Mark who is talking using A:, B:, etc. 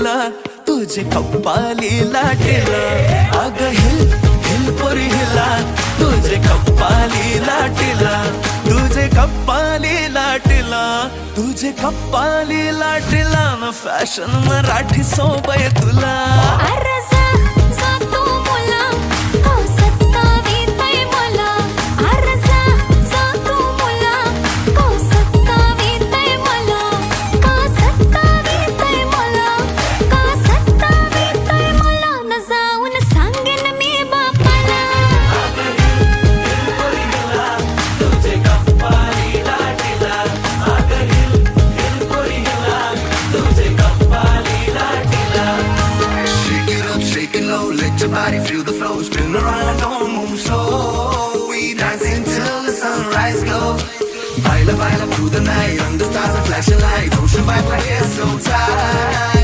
A: लाटीला तुझे कप्पाली लाटीला अग hill hill पोरी हिला तुझे कप्पाली लाटीला तुझे कप्पाली लाटीला तुझे कप्पाली लाटीला न फॅशन मराठी सोबय तुला
B: Let your body feel the flow, spin around, don't move slow. We dancing till the sunrise glow. Baila, baila through the night, under stars and flashing lights. Ocean vibe like it's so tight.